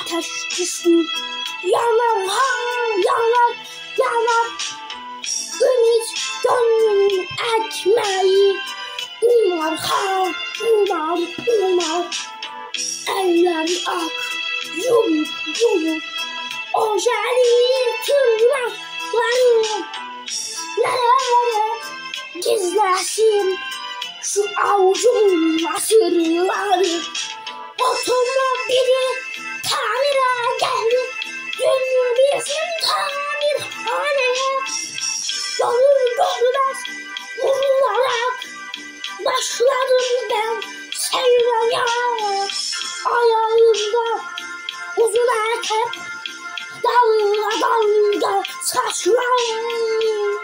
ateş düştü. Yanar ha yanar yanar. Ümit gönlünün ekmeği. Umar ha umar umar. Elleri ak yumuk yumuk. Ojeli tırnakları nerelere gizlesin şu avucumla sırları. Otomobili tamire geldi dün bizim tamirhaneye. Görür görmez vurularak başladım ben sevmeye. Ayağımda uzun etek dalga dalga saçlarım.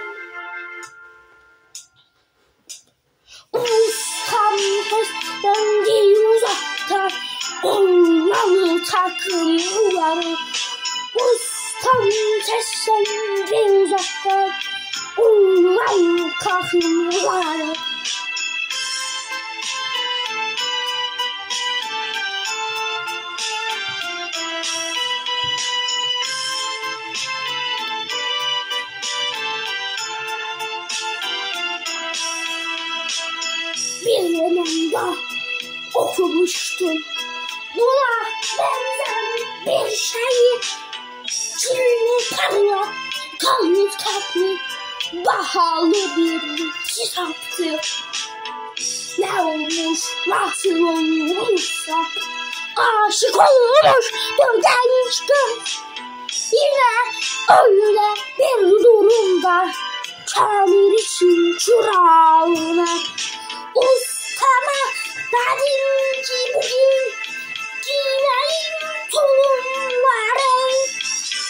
Ustam seslendi uzaktan olmalı takımları. Ustam seslendi uzaktan olmalı takımları. Bir romanda okumuştum. Buna benzer bir şeyi. Çinli parla, kanlı tatlı, pahalı bir kitaptı. Ne olmuş, nasıl olmuşsa, aşık olmuş bir genç kız. Yine öyle bir durumda, tamir için çırağına. Ustama dedim ki bugün giyinelim tulumları.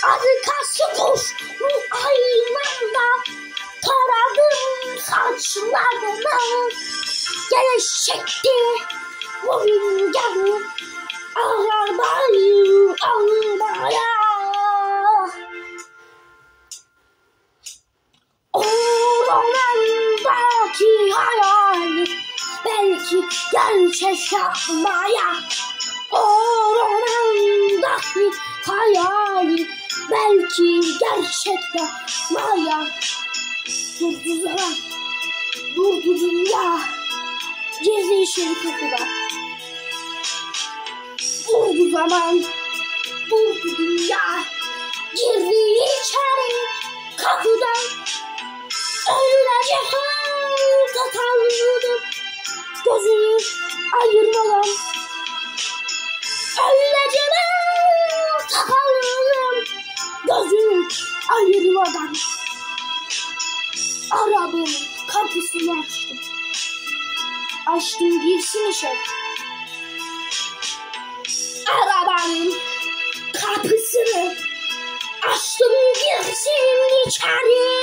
Arkası kuşlu aynamda taradım saçlarını. Gelecekti bugün gelip arabayı almaya. O romandaki hayal belki gerçek yapmaya. O romandaki hayal belki gerçek yapmaya. Durdu zaman, durdu dünya, gizli işin kapıda. Durdu zaman, durdu dünya, girdi içeri kapıdan. Öylece halka kaldım, gözünü ayırmadan. Öylece halka kaldım, gözünü ayırmadan. Arabanın kapısını açtım. Açtım girsin içeri. Arabanın kapısını açtım girsin içeri.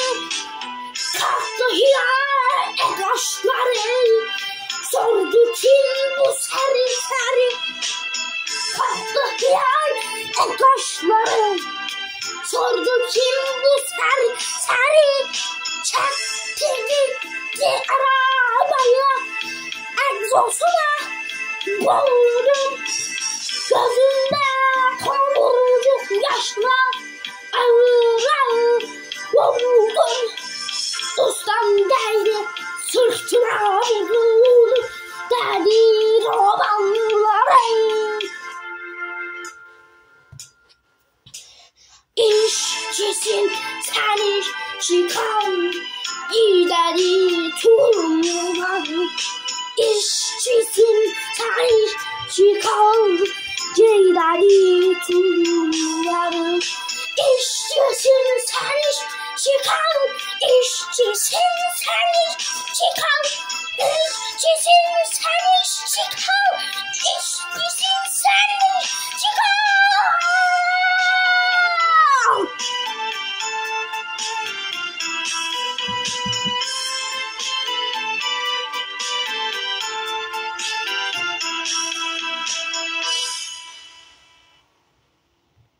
Kalktı hiyale kaşları, sordu kim bu seri seri. Kalktı hiyale kaşları, sordu kim bu seri seri. Çektirdi arabaya, egzosuna boğdum. Gözünde tomurcuk yaşlar, ağır ağır vurdum. Ustam geldi, sırtına vurdu, dedi romanları. İşçisin sen işçi kal, gideri tulumları. İşçisin sen işçi kal, gideri tulumları. İşçisin sen işçi kal, işçisin sen işçi kal, işçisin sen işçi kal, işçisin sen